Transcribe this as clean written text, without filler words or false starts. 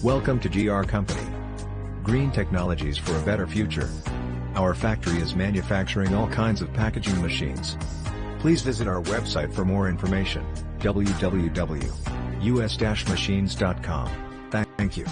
Welcome to GR Company. Green technologies for a better future. Our factory is manufacturing all kinds of packaging machines. Please visit our website for more information, www.us-machines.com. Thank you.